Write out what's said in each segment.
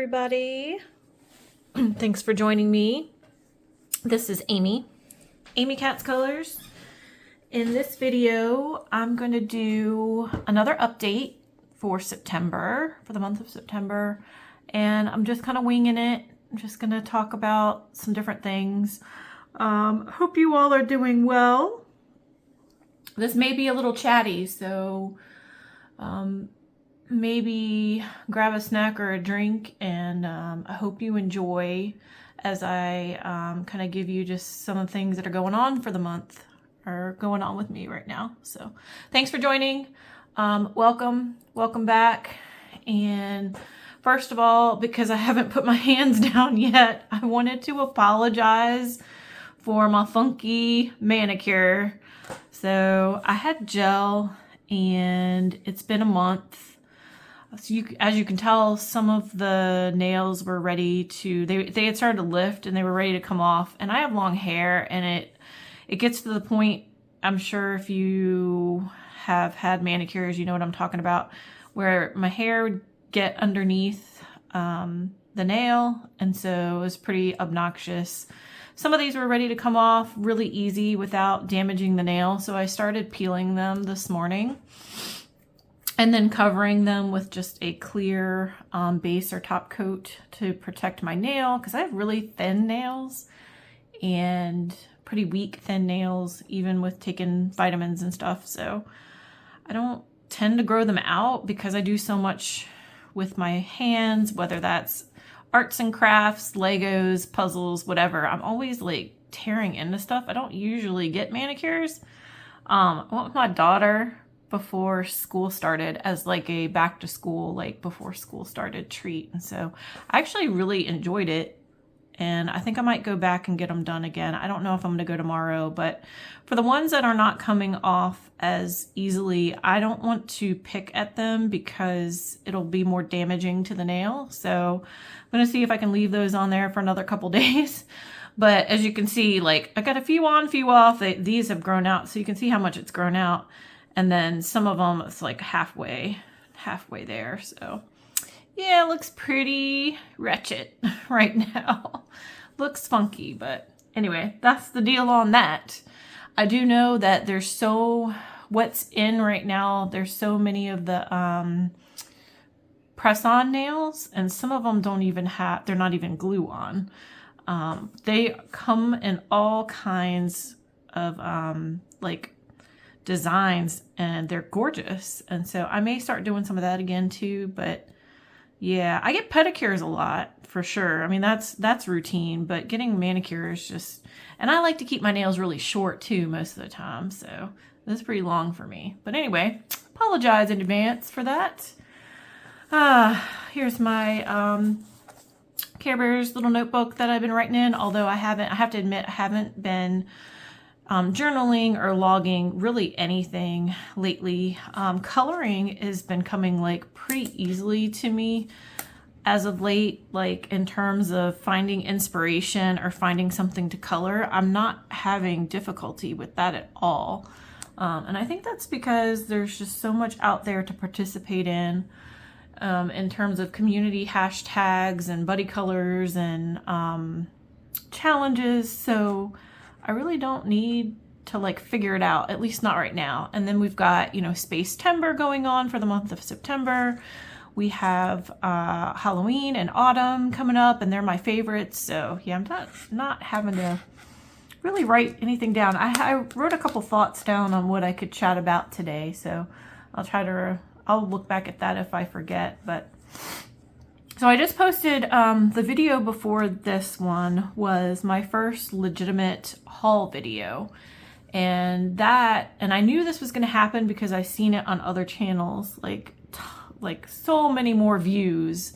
everybody. Thanks for joining me. This is Amy Cat's Colors. In this video, I'm going to do another update for September, for the month of September, and I'm just kind of winging it. I'm just going to talk about some different things. Hope you all are doing well. This may be a little chatty, so maybe grab a snack or a drink, and I hope you enjoy as I kind of give you just some of the things that are going on for the month, or going on with me right now. So thanks for joining. Welcome back. And first of all, because I haven't put my hands down yet, I wanted to apologize for my funky manicure. So I had gel and it's been a month. So as you can tell, some of the nails were ready to, they had started to lift and they were ready to come off. And I have long hair, and it gets to the point, I'm sure if you have had manicures, you know what I'm talking about, where my hair would get underneath the nail. And so it was pretty obnoxious. Some of these were ready to come off really easy without damaging the nail. So I started peeling them this morning, and then covering them with just a clear base or top coat to protect my nail, because I have really thin nails and pretty weak thin nails, even with taking vitamins and stuff. So I don't tend to grow them out because I do so much with my hands, whether that's arts and crafts, Legos, puzzles, whatever. I'm always like tearing into stuff. I don't usually get manicures. I went with my daughter before school started as like a back to school, like before school started treat. And so I actually really enjoyed it. And I think I might go back and get them done again. I don't know if I'm going to go tomorrow, but for the ones that are not coming off as easily, I don't want to pick at them because it'll be more damaging to the nail. So I'm going to see if I can leave those on there for another couple days. But as you can see, like I got a few on, few off. These have grown out, so you can see how much it's grown out. And then some of them, it's like halfway there. So yeah, it looks pretty wretched right now. Looks funky, but anyway, that's the deal on that. I do know that what's in right now, there's so many of the press-on nails, and some of them don't even have, they're not even glue on. They come in all kinds of like designs, and they're gorgeous. And so I may start doing some of that again too. But yeah, I get pedicures a lot for sure. I mean, that's routine, but getting manicures just, and I like to keep my nails really short too most of the time. So this is pretty long for me. But anyway, apologize in advance for that. Here's my Care Bears little notebook that I've been writing in, although I have to admit, I haven't been journaling or logging really anything lately. Coloring has been coming like pretty easily to me as of late, like in terms of finding inspiration or finding something to color. I'm not having difficulty with that at all. And I think that's because there's just so much out there to participate in terms of community hashtags and buddy colors and challenges. So I really don't need to like figure it out, at least not right now. And then we've got, Spacetember going on for the month of September. We have Halloween and autumn coming up, and they're my favorites. So yeah, I'm not having to really write anything down. I wrote a couple thoughts down on what I could chat about today. So I'll look back at that if I forget. But so I just posted the video before this one was my first legitimate haul video. And I knew this was going to happen because I seen it on other channels, like so many more views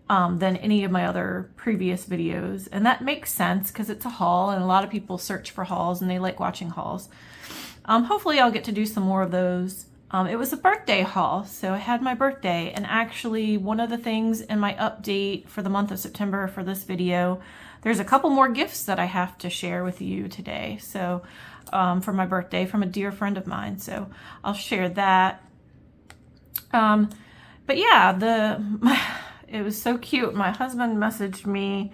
than any of my other previous videos. And that makes sense because it's a haul, and a lot of people search for hauls and they like watching hauls. Hopefully I'll get to do some more of those. It was a birthday haul, so I had my birthday, and actually one of the things in my update for the month of September for this video, there's a couple more gifts that I have to share with you today. So for my birthday from a dear friend of mine, so I'll share that. But yeah, it was so cute. My husband messaged me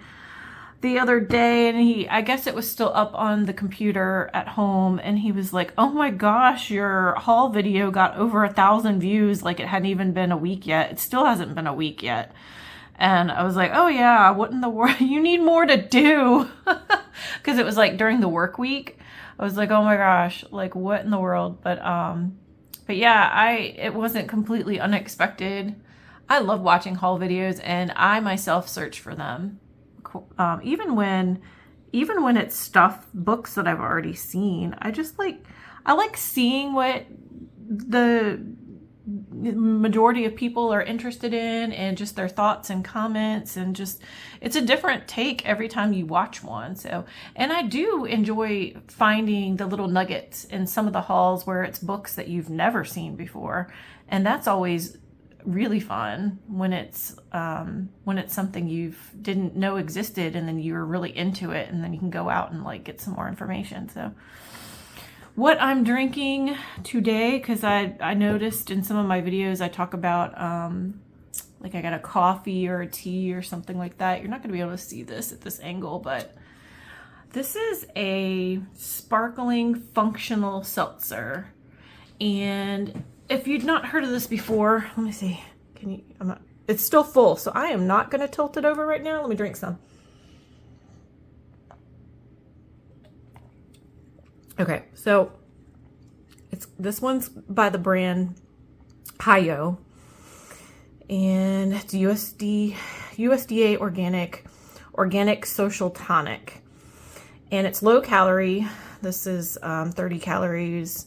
the other day, and I guess it was still up on the computer at home, and he was like, oh my gosh, your haul video got over 1,000 views. Like, it hadn't even been a week yet. It still hasn't been a week yet. And I was like, oh yeah, what in the world? You need more to do. Because it was like during the work week. I was like, oh my gosh, like what in the world? But yeah, it wasn't completely unexpected. I love watching haul videos, and I myself search for them. Even when it's books that I've already seen, I like seeing what the majority of people are interested in, and just their thoughts and comments, and just it's a different take every time you watch one. So, and I do enjoy finding the little nuggets in some of the hauls where it's books that you've never seen before, and that's always really fun when it's something you didn't know existed, and then you're really into it, and then you can go out and like get some more information. So what I'm drinking today, because I noticed in some of my videos I talk about like I got a coffee or a tea or something like that. You're not going to be able to see this at this angle, but this is a sparkling functional seltzer. And if you'd not heard of this before, let me see. It's still full, so I am not going to tilt it over right now. Let me drink some. Okay, so this one's by the brand Hi-Yo, and it's USDA organic social tonic, and it's low calorie. This is 30 calories,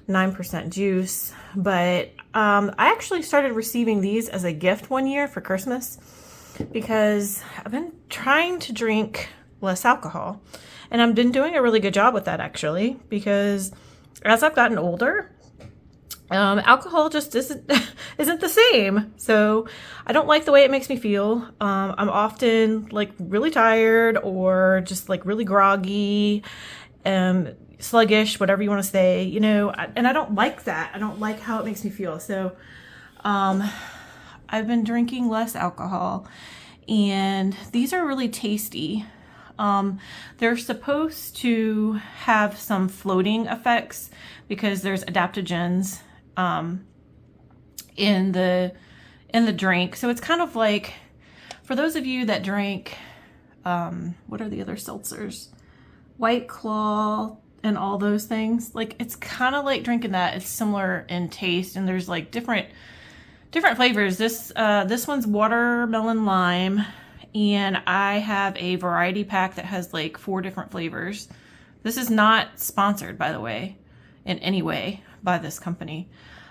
9% juice, but I actually started receiving these as a gift one year for Christmas because I've been trying to drink less alcohol. And I've been doing a really good job with that, actually, because as I've gotten older, alcohol just isn't the same. So I don't like the way it makes me feel. I'm often like really tired, or just like really groggy, sluggish, whatever you want to say, you know, and I don't like that. I don't like how it makes me feel. So I've been drinking less alcohol, and these are really tasty. They're supposed to have some floating effects because there's adaptogens in the drink. So it's kind of like, for those of you that drink, what are the other seltzers? White Claw and all those things. Like, it's kind of like drinking that. It's similar in taste, and there's like different flavors. This one's watermelon lime. And I have a variety pack that has like 4 different flavors. This is not sponsored, by the way, in any way by this company.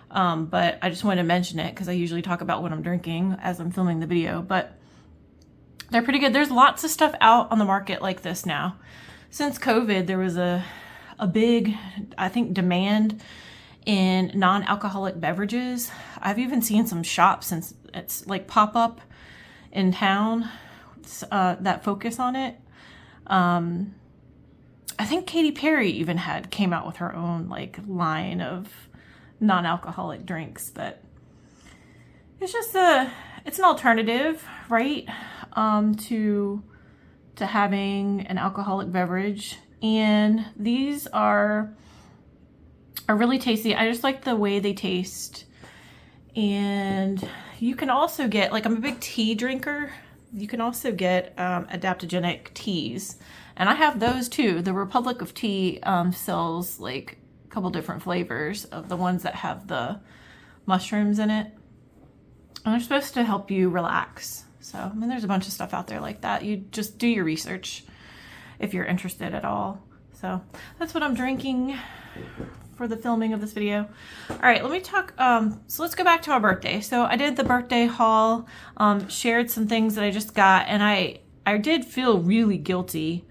But I just wanted to mention it because I usually talk about what I'm drinking as I'm filming the video. But they're pretty good. There's lots of stuff out on the market like this now. Since COVID, there was a big, I think, demand in non-alcoholic beverages. I've even seen some shops, since it's like pop up in town, that focus on it. I think Katy Perry even came out with her own like line of non-alcoholic drinks, but it's just it's an alternative, right? To having an alcoholic beverage, and these are really tasty. I just like the way they taste. And you can also get, like, I'm a big tea drinker. You can also get adaptogenic teas, and I have those too. The Republic of Tea sells like a couple different flavors of the ones that have the mushrooms in it, and they're supposed to help you relax. So, I mean, there's a bunch of stuff out there like that. You just do your research if you're interested at all. So that's what I'm drinking for the filming of this video. All right, let me talk, so let's go back to my birthday. So I did the birthday haul, shared some things that I just got, and I did feel really guilty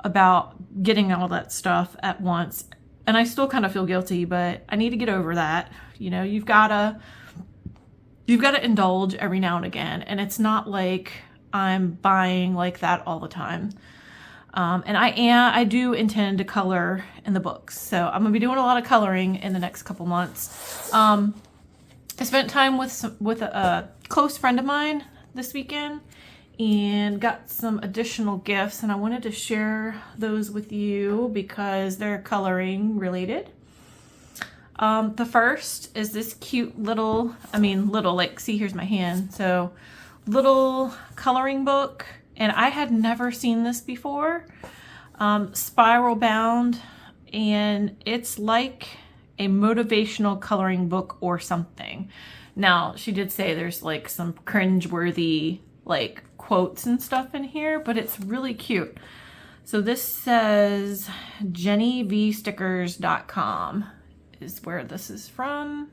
about getting all that stuff at once. And I still kind of feel guilty, but I need to get over that. You know, you've got to indulge every now and again, and it's not like I'm buying like that all the time. And I do intend to color in the books. So I'm gonna be doing a lot of coloring in the next couple months. I spent time with a close friend of mine this weekend and got some additional gifts, and I wanted to share those with you because they're coloring related. The first is this cute little, like, see, here's my hand. So little coloring book, and I had never seen this before. Spiral bound, and it's like a motivational coloring book or something. Now, she did say there's like some cringe-worthy like quotes and stuff in here, but it's really cute. So this says jennyvstickers.com is where this is from.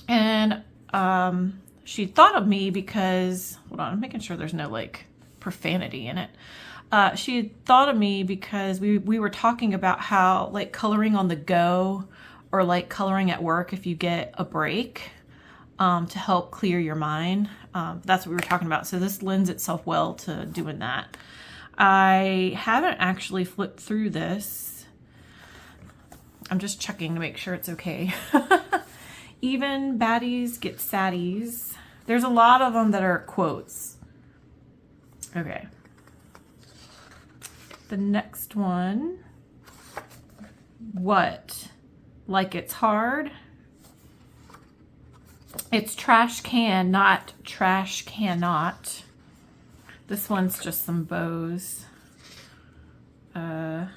And she thought of me because, hold on, I'm making sure there's no like profanity in it. She had thought of me because we were talking about how like coloring on the go or like coloring at work if you get a break to help clear your mind. That's what we were talking about. So this lends itself well to doing that. I haven't actually flipped through this. I'm just checking to make sure it's okay. Even baddies get saddies. There's a lot of them that are quotes. Okay. The next one. What? Like it's hard? It's trash can, not trash cannot. This one's just some bows. The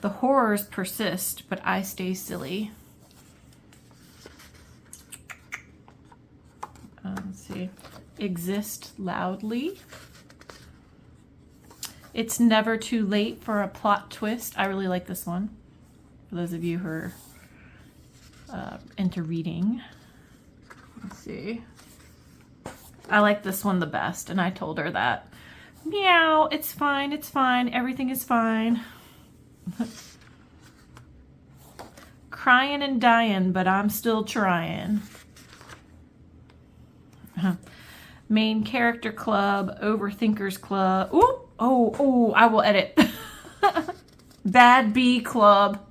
horrors persist, but I stay silly. Let's see. Exist loudly. It's never too late for a plot twist. I really like this one. For those of you who are into reading. Let's see. I like this one the best, and I told her that. Meow, it's fine, everything is fine. Crying and dying, but I'm still trying. Main character club, overthinkers club. Ooh, oh, I will edit. Bad bee club.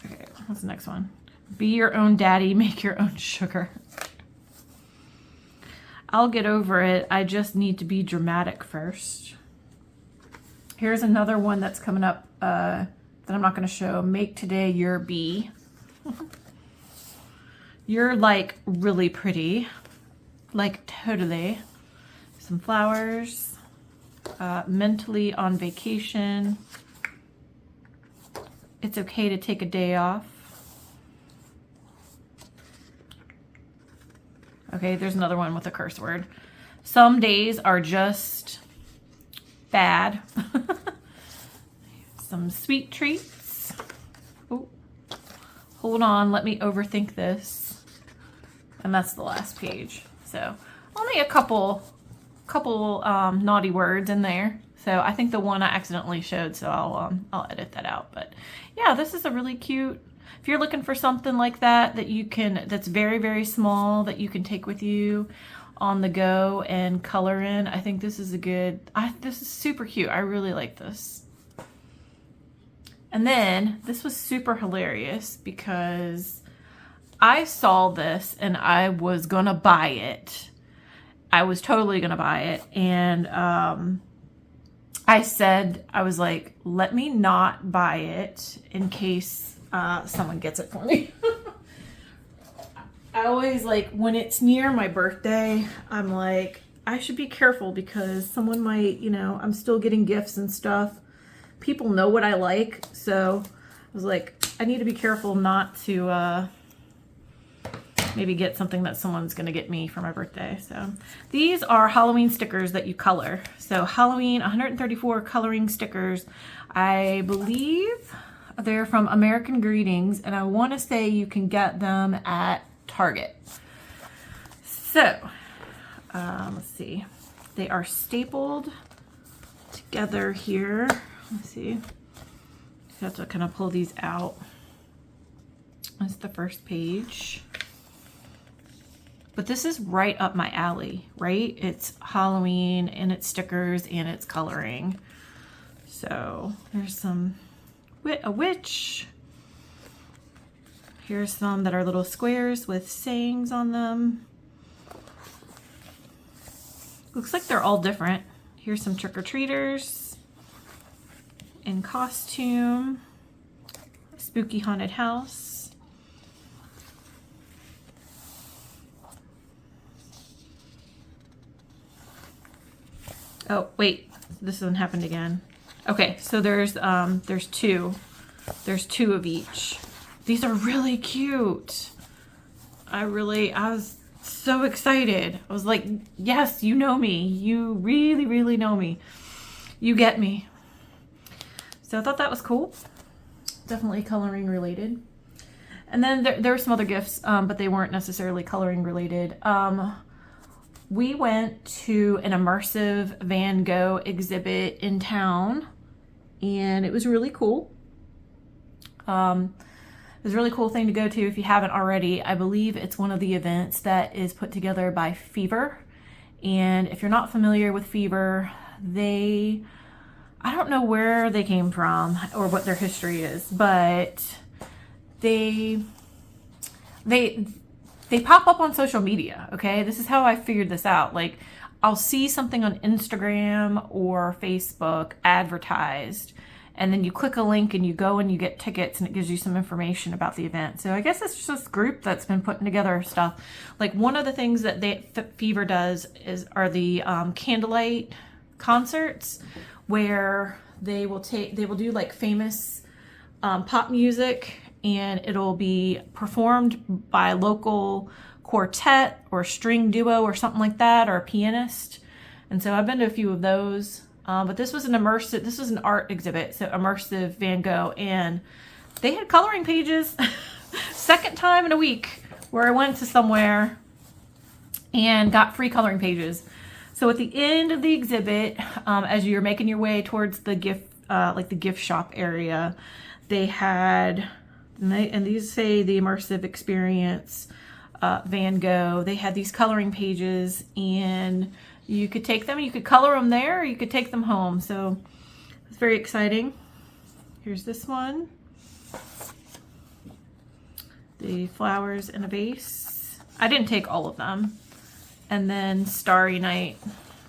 Okay, what's the next one? Be your own daddy, make your own sugar. I'll get over it. I just need to be dramatic first. Here's another one that's coming up that I'm not going to show. Make today your bee. You're like really pretty. Like totally. Some flowers. Mentally on vacation. It's okay to take a day off. Okay, there's another one with a curse word. Some days are just bad. Some sweet treats. Oh, hold on, let me overthink this. And that's the last page. So only a couple naughty words in there. So I think the one I accidentally showed, so I'll edit that out. But yeah, this is a really cute. If you're looking for something like that that's very, very small that you can take with you on the go and color in, I think this is this is super cute. I really like this. And then this was super hilarious because I saw this and I was gonna buy it. I was totally gonna buy it. And I was like, let me not buy it in case someone gets it for me. I always like, when it's near my birthday, I'm like, I should be careful because someone might, I'm still getting gifts and stuff. People know what I like. So I was like, I need to be careful not to maybe get something that someone's going to get me for my birthday. So these are Halloween stickers that you color. So Halloween, 134 coloring stickers. I believe they're from American Greetings, and I want to say you can get them at Target. So, let's see. They are stapled together here. Let's see. You have to kind of pull these out. That's the first page. But this is right up my alley, right? It's Halloween, and it's stickers, and it's coloring. So, there's a witch. Here's some that are little squares with sayings on them. Looks like they're all different. Here's some trick-or-treaters in costume. Spooky haunted house. Oh, wait, this one happened again. Okay, so there's two. There's two of each. These are really cute. I was so excited. I was like, yes, you know me. You really, really know me. You get me. So I thought that was cool. Definitely coloring related. And then there were some other gifts, but they weren't necessarily coloring related. We went to an immersive Van Gogh exhibit in town, and it was really cool. It was a really cool thing to go to if you haven't already. I believe it's one of the events that is put together by Fever. And if you're not familiar with Fever, I don't know where they came from or what their history is, but they pop up on social media, okay? This is how I figured this out. Like, I'll see something on Instagram or Facebook advertised, and then you click a link and you go and you get tickets and it gives you some information about the event. So I guess it's just this group that's been putting together stuff. Like, one of the things that Fever does are the candlelight concerts, where they will do like famous pop music, and it'll be performed by a local quartet or string duo or something like that, or a pianist. And so I've been to a few of those. But this was an art exhibit, so immersive Van Gogh, and they had coloring pages. Second time in a week where I went to somewhere and got free coloring pages. So at the end of the exhibit, as you're making your way towards the gift shop area, they had, and these say the immersive experience Van Gogh. They had these coloring pages, and you could take them, you could color them there, or you could take them home. So it's very exciting. Here's this one. The flowers in a vase. I didn't take all of them. And then Starry Night,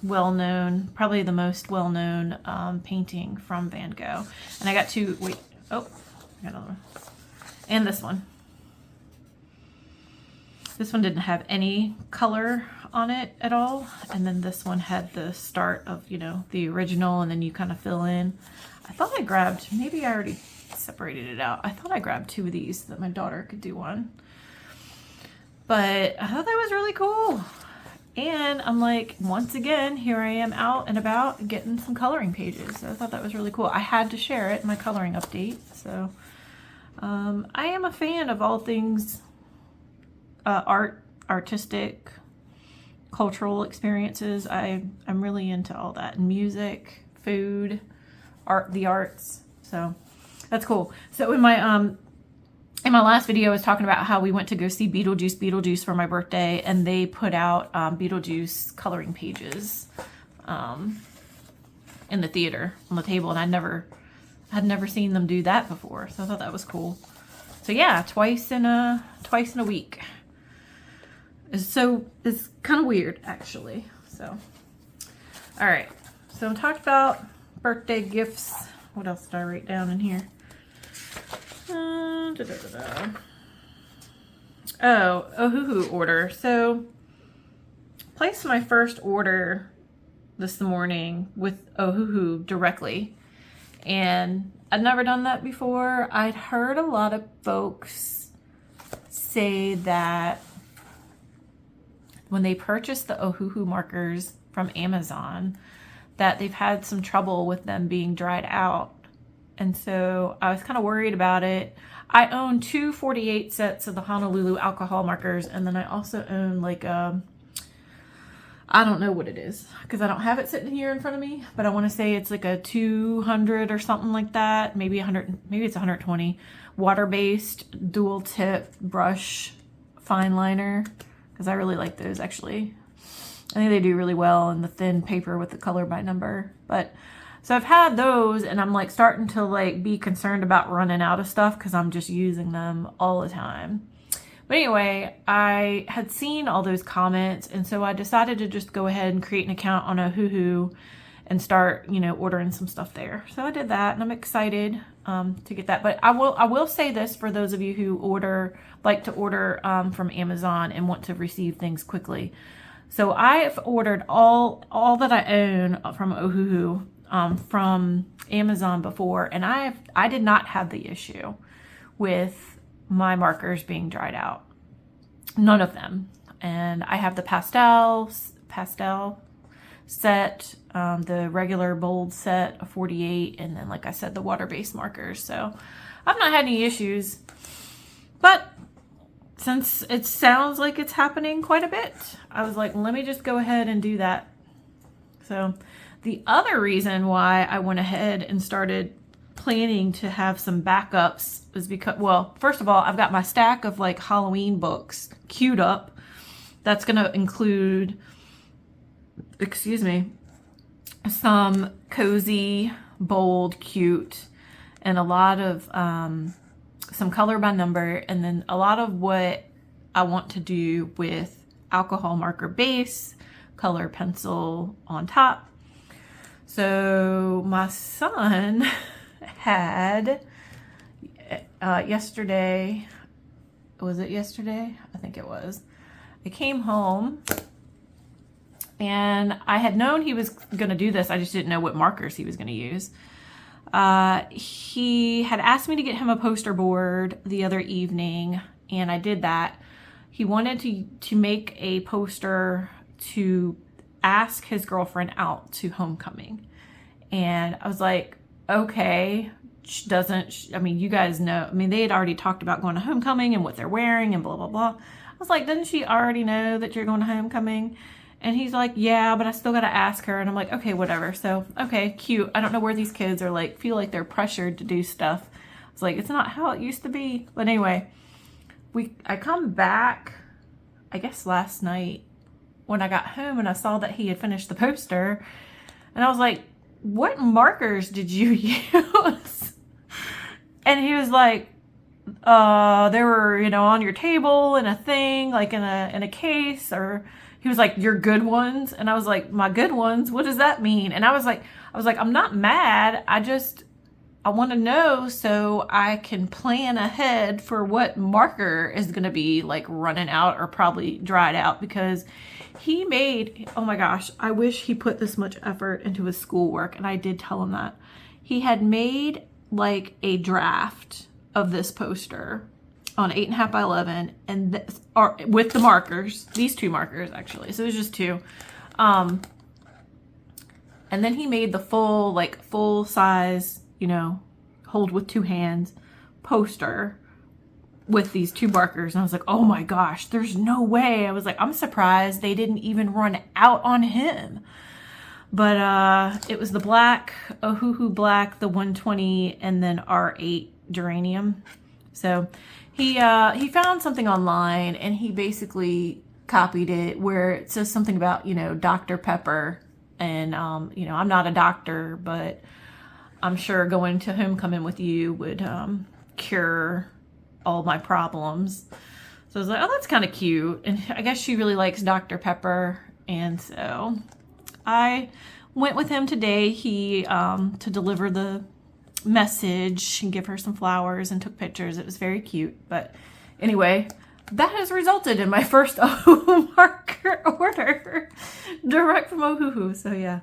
well-known, probably the most well-known painting from Van Gogh. And I got two, I got another one. And this one. This one didn't have any color on it at all. And then this one had the start of, the original, and then you kind of fill in. I thought I grabbed, maybe I already separated it out. I thought I grabbed two of these so that my daughter could do one. But I thought that was really cool. And I'm like, once again, here I am out and about getting some coloring pages. So I thought that was really cool. I had to share it in my coloring update. So I am a fan of all things artistic, cultural experiences. I'm really into all that. Music, food, the arts. So that's cool. So in my last video, I was talking about how we went to go see Beetlejuice for my birthday, and they put out Beetlejuice coloring pages in the theater on the table, and I'd never seen them do that before, so I thought that was cool. So yeah, twice in a week. It's kind of weird, actually. So, all right. So I talked about birthday gifts. What else did I write down in here? Oh, Ohuhu order. So, placed my first order this morning with Ohuhu directly, and I'd never done that before. I'd heard a lot of folks say that when they purchased the Ohuhu markers from Amazon, that they've had some trouble with them being dried out. And so I was kind of worried about it. I own 2 48 sets of the Honolulu alcohol markers, and then I also own like I don't know what it is because I don't have it sitting here in front of me, but I want to say it's like a 200 or something like that, maybe 100, maybe it's 120, water-based dual tip brush fine liner, because I really like those actually. I think they do really well in the thin paper with the color by number. But So I've had those, and I'm like starting to like be concerned about running out of stuff because I'm just using them all the time. But anyway, I had seen all those comments, and so I decided to just go ahead and create an account on Ohuhu and start, ordering some stuff there. So I did that, and I'm excited to get that. But I will say this for those of you who like to order from Amazon and want to receive things quickly. So I've ordered all that I own from Ohuhu from Amazon before, and I did not have the issue with my markers being dried out. None of them. And I have the pastel set, the regular bold set of 48, and then, like I said, the water-based markers. So I've not had any issues. But since it sounds like it's happening quite a bit, I was like, let me just go ahead and do that. So the other reason why I went ahead and started planning to have some backups is because, well, first of all, I've got my stack of like Halloween books queued up. That's going to include, some cozy, bold, cute, and a lot of some color by number, and then a lot of what I want to do with alcohol marker base, color pencil on top. So my son had yesterday, was it yesterday? I think it was. I came home and I had known he was going to do this. I just didn't know what markers he was going to use. He had asked me to get him a poster board the other evening, and I did that. He wanted to make a poster to ask his girlfriend out to homecoming. And I was like, okay, you guys know, they had already talked about going to homecoming and what they're wearing and blah, blah, blah. I was like, doesn't she already know that you're going to homecoming? And he's like, yeah, but I still got to ask her. And I'm like, okay, whatever. So, okay, cute. I don't know where these kids are like, feel like they're pressured to do stuff. It's like, it's not how it used to be. But anyway, I come back, I guess last night when I got home, and I saw that he had finished the poster, and I was like, what markers did you use? And he was like, they were, on your table in a thing, like in a case, or he was like, your good ones. And I was like, my good ones? What does that mean? And I was like, I'm not mad. I want to know so I can plan ahead for what marker is going to be like running out or probably dried out, because he made, oh my gosh, I wish he put this much effort into his schoolwork. And I did tell him that. He had made like a draft of this poster on 8.5 by 11, and with the markers, these two markers actually. So it was just two. And then he made the full size, hold with two hands poster with these two markers. And I was like, oh my gosh, there's no way. I was like, I'm surprised they didn't even run out on him. But it was the black, Ohuhu black, the 120, and then R8 geranium. So he found something online, and he basically copied it where it says something about, Dr. Pepper. And, I'm not a doctor, but I'm sure going to homecoming with you would cure all my problems. So I was like, oh, that's kind of cute. And I guess she really likes Dr. Pepper. And so I went with him today. He to deliver the message and give her some flowers and took pictures. It was very cute. But anyway, that has resulted in my first Ohuhu marker order direct from Ohuhu. So yeah,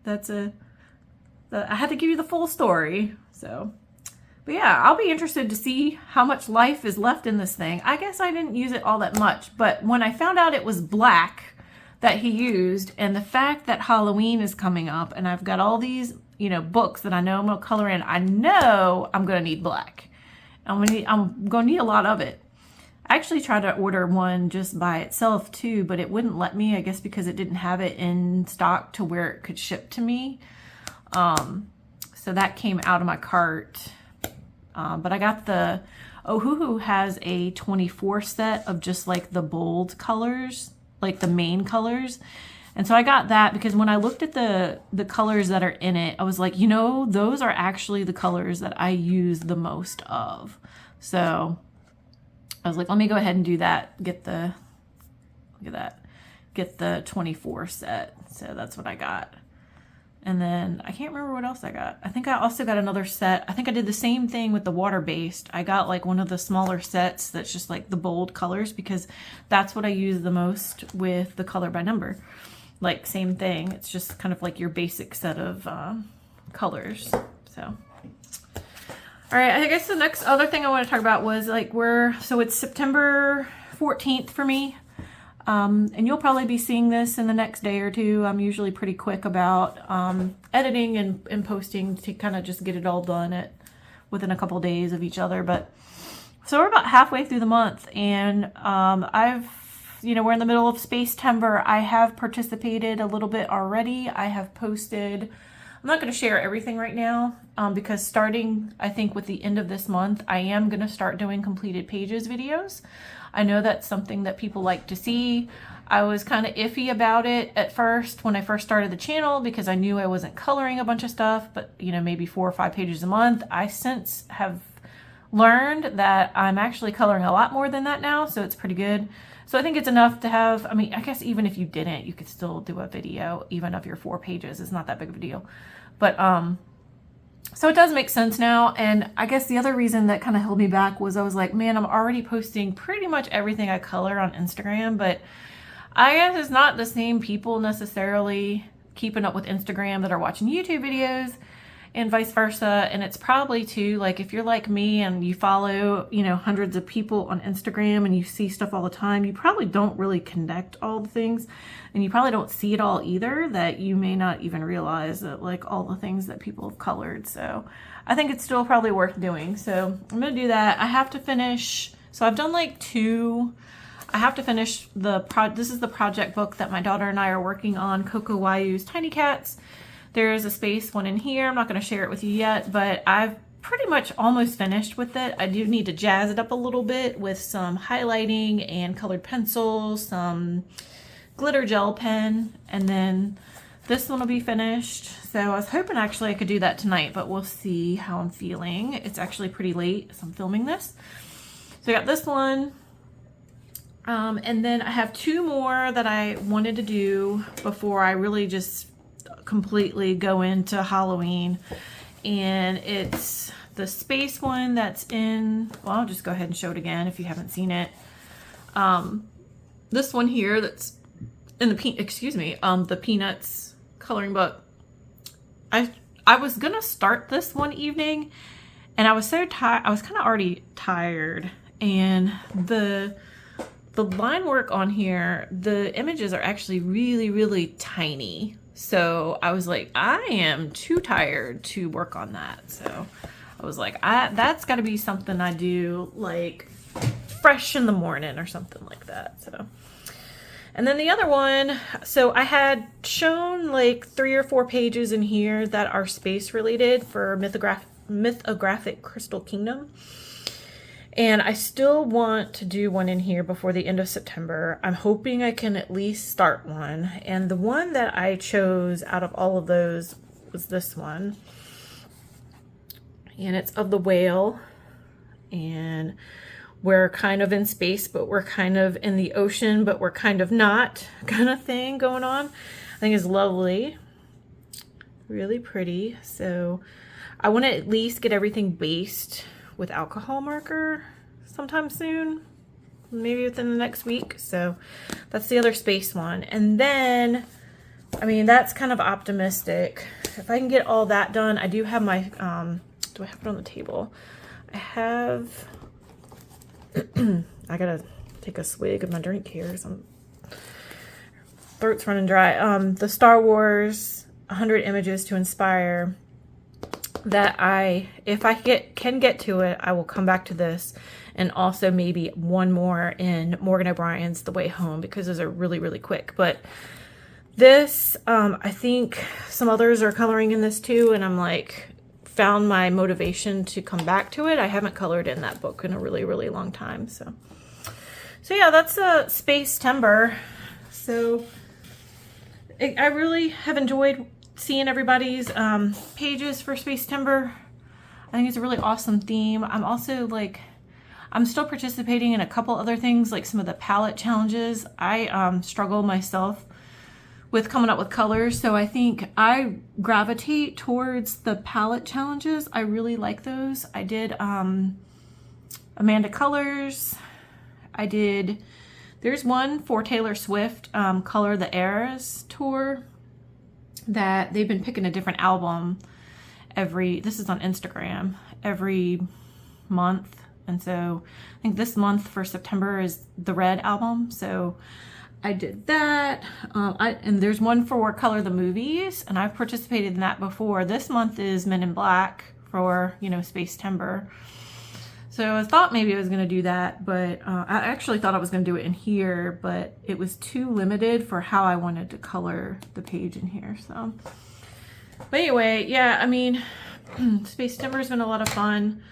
I had to give you the full story. So, but yeah, I'll be interested to see how much life is left in this thing. I guess I didn't use it all that much, but when I found out it was black that he used, and the fact that Halloween is coming up, and I've got all these, books that I know I'm going to color in, I know I'm going to need black. I'm going to need a lot of it. I actually tried to order one just by itself too, but it wouldn't let me, I guess because it didn't have it in stock to where it could ship to me. So that came out of my cart. But I got the Ohuhu has a 24 set of just like the bold colors, like the main colors. And so I got that because when I looked at the colors that are in it, I was like, you know, those are actually the colors that I use the most of. So I was like, let me go ahead and do that. Get the, look at that, get the 24 set. So that's what I got. And then I can't remember what else I got. I think I also got another set. I think I did the same thing with the water-based. I got like one of the smaller sets that's just like the bold colors because that's what I use the most with the color by number. Like same thing. It's just kind of like your basic set of colors. So, all right. I guess the next other thing I want to talk about was like so it's September 14th for me. And you'll probably be seeing this in the next day or two. I'm usually pretty quick about editing and posting to kind of just get it all done within a couple days of each other. But so we're about halfway through the month, and we're in the middle of Spacetember. I have participated a little bit already. I have posted. I'm not going to share everything right now because starting, I think, with the end of this month, I am going to start doing completed pages videos. I know that's something that people like to see. I was kind of iffy about it at first when I first started the channel because I knew I wasn't coloring a bunch of stuff, but maybe 4 or 5 pages a month. I since have learned that I'm actually coloring a lot more than that now, so it's pretty good. So I think it's enough to have, I guess even if you didn't, you could still do a video, even if your 4 pages. It's not that big of a deal. But, so it does make sense now. And I guess the other reason that kind of held me back was I was like, man, I'm already posting pretty much everything I color on Instagram, but I guess it's not the same people necessarily keeping up with Instagram that are watching YouTube videos and vice versa. And it's probably too, like if you're like me and you follow, hundreds of people on Instagram and you see stuff all the time, you probably don't really connect all the things, and you probably don't see it all either, that you may not even realize that like all the things that people have colored. So I think it's still probably worth doing. So I'm going to do that. I have to finish. So I've done like 2. I have to finish this is the project book that my daughter and I are working on, Coco Wayu's Tiny Cats. There's a space one in here. I'm not going to share it with you yet, but I've pretty much almost finished with it. I do need to jazz it up a little bit with some highlighting and colored pencils, some glitter gel pen, and then this one will be finished. So I was hoping actually I could do that tonight, but we'll see how I'm feeling. It's actually pretty late as I'm filming this. So I got this one. And then I have 2 more that I wanted to do before I really just completely go into Halloween, and it's the space one that's in, well, I'll just go ahead and show it again if you haven't seen it. This one here that's in the the Peanuts coloring book. I was gonna start this one evening, and I was so tired. I was kind of already tired, and the line work on here, the images are actually really, really tiny. So I was like, I am too tired to work on that. So I was like, that's got to be something I do like fresh in the morning or something like that. So, and then the other one, so I had shown like 3 or 4 pages in here that are space related for Mythographic Crystal Kingdom. And I still want to do one in here before the end of September. I'm hoping I can at least start one. And the one that I chose out of all of those was this one. And it's of the whale. And we're kind of in space, but we're kind of in the ocean, but we're kind of not, kind of thing going on. I think it's lovely. Really pretty. So I want to at least get everything based with alcohol marker sometime soon, maybe within the next week. So that's the other space one. And then, that's kind of optimistic. If I can get all that done, I do have my, do I have it on the table? I have, I gotta take a swig of my drink here. Throat's running dry. The Star Wars 100 Images to Inspire, that if I can get to it, I will come back to this, and also maybe one more in Morgan O'Brien's The Way Home, because those are really, really quick. But this, I think some others are coloring in this too, and I'm like, found my motivation to come back to it. I haven't colored in that book in a really, really long time. So yeah, that's Spacetember. So I really have enjoyed seeing everybody's pages for Spacetember. I think it's a really awesome theme. I'm also like, I'm still participating in a couple other things, like some of the palette challenges. I struggle myself with coming up with colors, so I think I gravitate towards the palette challenges. I really like those. I did Amanda Colors. I did, there's one for Taylor Swift, Color the Eras tour, that they've been picking a different album this is on Instagram, every month. And so I think this month for September is the Red album. So I did that. And there's one for Color the Movies, and I've participated in that before. This month is Men in Black for, you know, Spacetember. So I thought maybe I was going to do that, but I actually thought I was going to do it in here, but it was too limited for how I wanted to color the page in here. So, but anyway, yeah, I mean, Spacetember has been a lot of fun.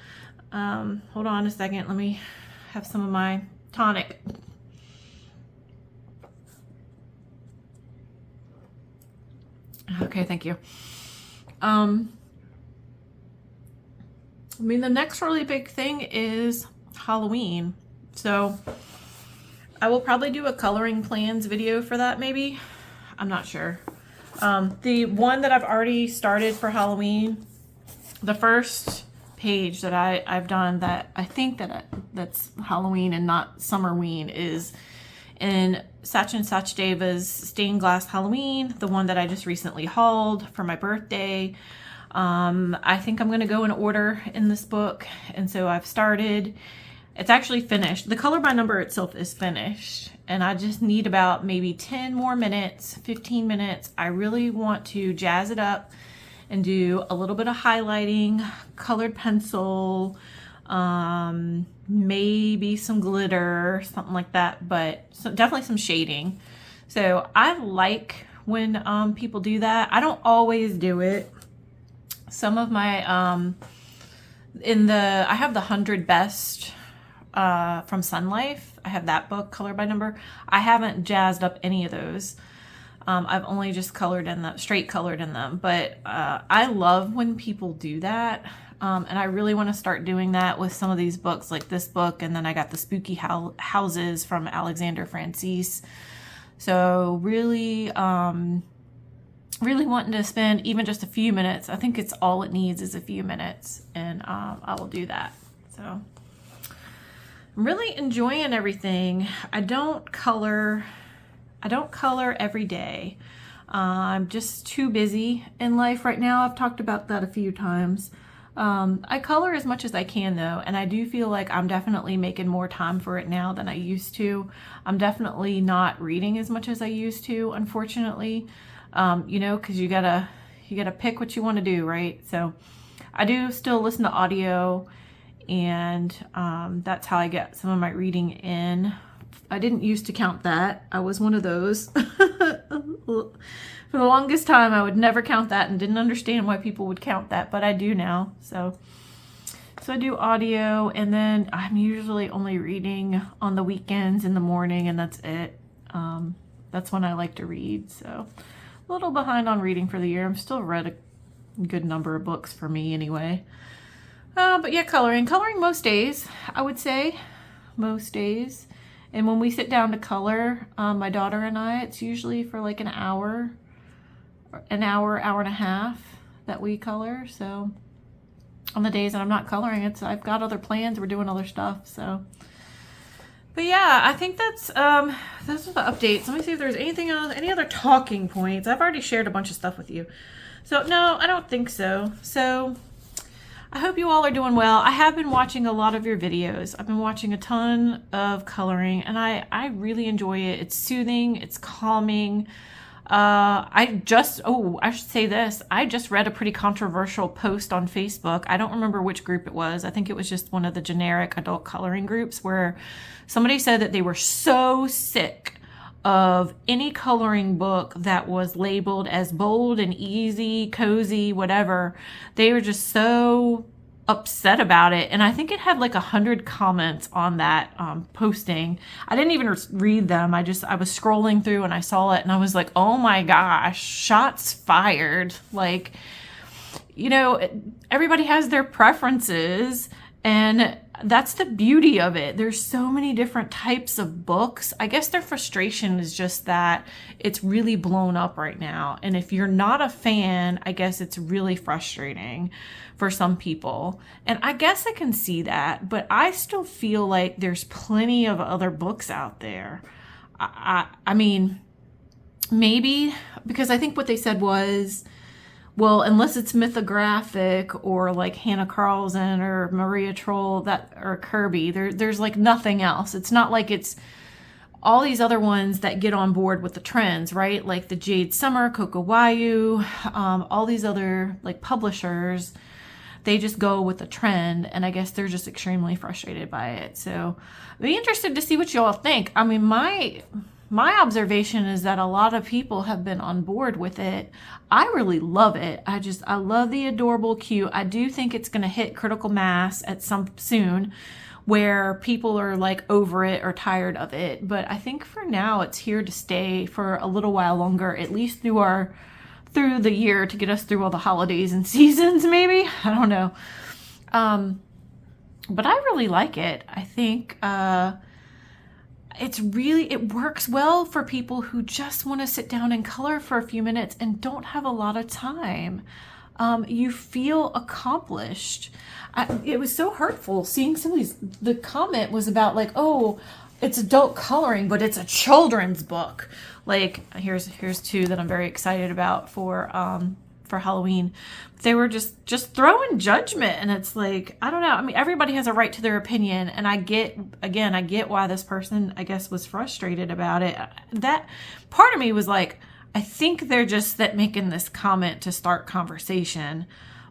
Hold on a second. Let me have some of my tonic. Okay, thank you. I mean, the next really big thing is Halloween. So I will probably do a coloring plans video for that, maybe. I'm not sure. The one that I've already started for Halloween, the first page that I've done that I think that's Halloween and not Summerween is in Satch and Sachdeva's Stained Glass Halloween, the one that I just recently hauled for my birthday. I think I'm going to go in order in this book. And so I've started, it's actually finished. The color by number itself is finished. And I just need about maybe 10 more minutes, 15 minutes. I really want to jazz it up and do a little bit of highlighting, colored pencil, maybe some glitter, something like that, but definitely some shading. So I like when people do that. I don't always do it. Some of my, I have the 100 Best from Sun Life. I have that book, color by number. I haven't jazzed up any of those. I've only just colored in them, straight colored in them. But I love when people do that. And I really want to start doing that with some of these books, like this book. And then I got the Spooky Houses from Alexander Francis. So really, really wanting to spend even just a few minutes. I think it's all it needs is a few minutes, and I will do that. So I'm really enjoying everything. I don't color every day. I'm just too busy in life right now. I've talked about that a few times. I color as much as I can though, and I do feel like I'm definitely making more time for it now than I used to. I'm definitely not reading as much as I used to, unfortunately. You know, because you gotta pick what you want to do, right? So I do still listen to audio, and that's how I get some of my reading in. I didn't used to count that. I was one of those. For the longest time, I would never count that and didn't understand why people would count that, but I do now. So I do audio, and then I'm usually only reading on the weekends in the morning, and that's it. That's when I like to read. So a little behind on reading for the year. I'm still read a good number of books for me anyway. But yeah, coloring most days, I would say, most days. And when we sit down to color, my daughter and I, it's usually for like an hour and a half that we color. So on the days that I'm not coloring, I've got other plans. We're doing other stuff. So, but yeah, I think those are the updates. Let me see if there's anything else, any other talking points. I've already shared a bunch of stuff with you. So no, I don't think so. So I hope you all are doing well. I have been watching a lot of your videos. I've been watching a ton of coloring, and I really enjoy it. It's soothing, it's calming. I should say this. I just read a pretty controversial post on Facebook. I don't remember which group it was. I think it was just one of the generic adult coloring groups, where somebody said that they were so sick of any coloring book that was labeled as bold and easy, cozy, whatever. They were just so upset about it, and I think it had like 100 comments on that posting. I didn't even read them. I was scrolling through and I saw it and I was like, oh my gosh, shots fired. Like, you know, everybody has their preferences, and that's the beauty of it. There's so many different types of books. I guess their frustration is just that it's really blown up right now. And if you're not a fan, I guess it's really frustrating for some people. And I guess I can see that, but I still feel like there's plenty of other books out there. I mean, maybe because I think what they said was, well, unless it's mythographic or like Hannah Carlson or Maria Troll or Kirby, there's like nothing else. It's not like it's all these other ones that get on board with the trends, right? Like the Jade Summer, Coco Wayu, all these other like publishers, they just go with the trend, and I guess they're just extremely frustrated by it. So I'd be interested to see what y'all think. I mean, my observation is that a lot of people have been on board with it. I really love it. I love the adorable cute. I do think it's going to hit critical mass at some soon where people are like over it or tired of it. But I think for now it's here to stay for a little while longer, at least through the year, to get us through all the holidays and seasons, maybe. I don't know. But I really like it. I think, it works well for people who just want to sit down and color for a few minutes and don't have a lot of time. You feel accomplished. It was so hurtful seeing some of these. The comment was about like, oh, it's adult coloring, but it's a children's book. Like here's two that I'm very excited about for Halloween. They were just throwing judgment, and it's like, I don't know. I mean, everybody has a right to their opinion, and I get why this person, I guess, was frustrated about it. That part of me was like, I think they're just making this comment to start conversation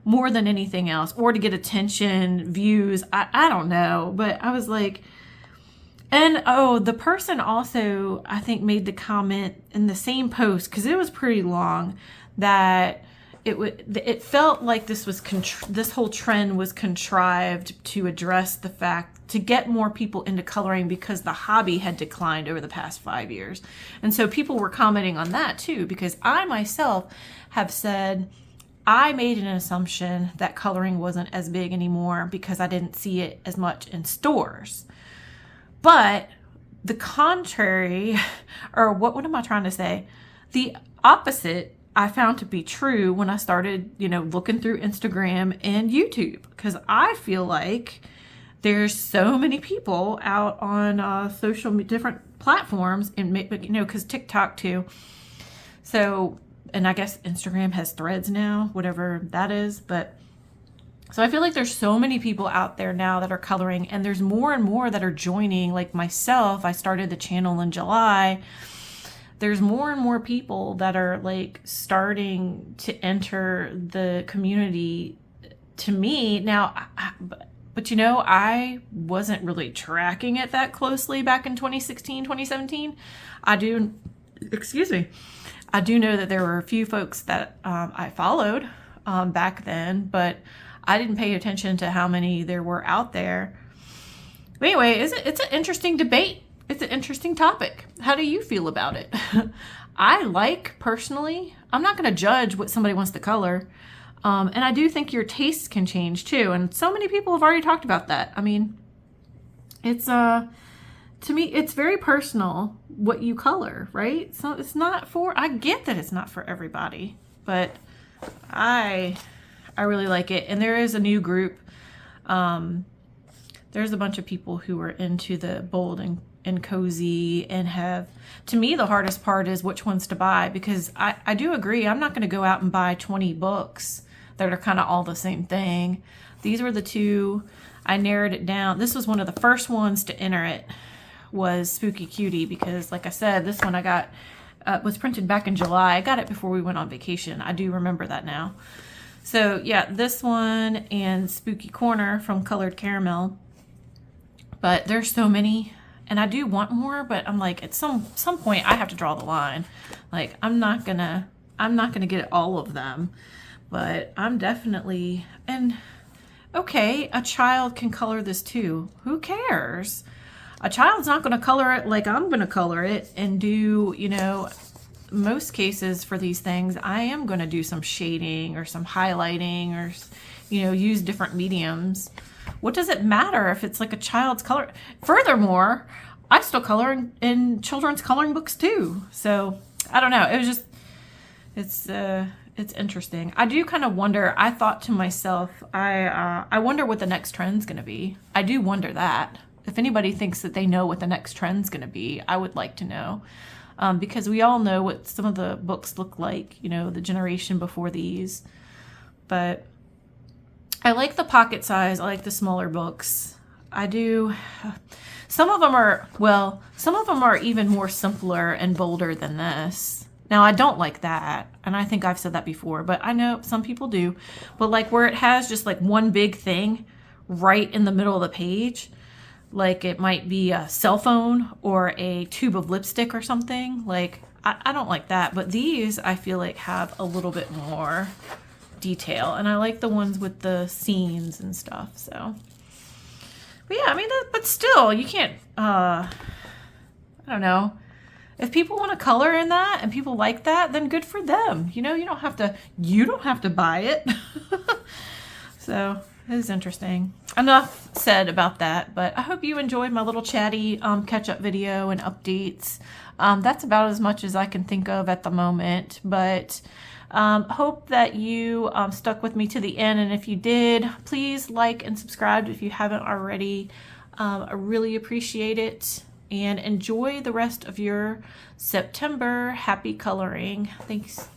more than anything else, or to get attention, views. I don't know, but I was like, and the person also, I think, made the comment in the same post, because it was pretty long, that it felt like this whole trend was contrived to address the fact, to get more people into coloring because the hobby had declined over the past 5 years. And so people were commenting on that too, because I myself have said I made an assumption that coloring wasn't as big anymore because I didn't see it as much in stores. But the contrary, or what am I trying to say? The opposite I found to be true when I started, looking through Instagram and YouTube, because I feel like there's so many people out on different platforms, and because TikTok too. So, and I guess Instagram has threads now, whatever that is. But so I feel like there's so many people out there now that are coloring, and there's more and more that are joining. Like myself, I started the channel in July. There's more and more people that are like starting to enter the community to me now. But I wasn't really tracking it that closely back in 2016, 2017. I do know that there were a few folks that I followed back then, but I didn't pay attention to how many there were out there. But anyway, it's an interesting debate. It's an interesting topic. How do you feel about it? Personally, I'm not going to judge what somebody wants to color. And I do think your tastes can change too. And so many people have already talked about that. I mean, it's, to me, it's very personal what you color, right? So I get that it's not for everybody, but I really like it. And there is a new group. There's a bunch of people who are into the bold and cozy, and to me, the hardest part is which ones to buy, because I do agree. I'm not going to go out and buy 20 books that are kind of all the same thing. These were the two. I narrowed it down. This was one of the first ones to enter it, was Spooky Cutie, because like I said, this one I got, was printed back in July. I got it before we went on vacation. I do remember that now. So yeah, this one and Spooky Corner from Colored Caramel. But there's so many, and I do want more, but I'm like, at some point I have to draw the line. Like, I'm not gonna get all of them, but I'm definitely, and Okay, a child can color this too. Who cares? A child's not going to color it like I'm going to color it and do, you know, most cases for these things, I am going to do some shading or some highlighting or, you know, use different mediums. What does it matter if it's like a child's color? Furthermore, I still color in children's coloring books too. So I don't know. It was just, it's interesting. I do kind of wonder. I thought to myself, I wonder what the next trend's going to be. I do wonder that. If anybody thinks that they know what the next trend's going to be, I would like to know. Because we all know what some of the books look like, you know, the generation before these. But I like the pocket size. I like the smaller books. I do. Some of them are, well, some of them are even more simpler and bolder than this. Now, I don't like that, and I think I've said that before, but I know some people do. But like where it has just like one big thing right in the middle of the page, like it might be a cell phone or a tube of lipstick or something. Like, I don't like that. But these, I feel like, have a little bit more detail. And I like the ones with the scenes and stuff. So, but yeah, I mean, but still, you can't, I don't know. If people want to color in that and people like that, then good for them. You know, you don't have to buy it. So it is interesting. Enough said about that, but I hope you enjoyed my little chatty catch-up video and updates. That's about as much as I can think of at the moment, but hope that you stuck with me to the end, and if you did, please like and subscribe if you haven't already. I really appreciate it, and enjoy the rest of your September. Happy coloring. Thanks.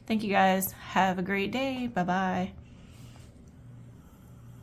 Thank you guys. Have a great day. Bye-bye.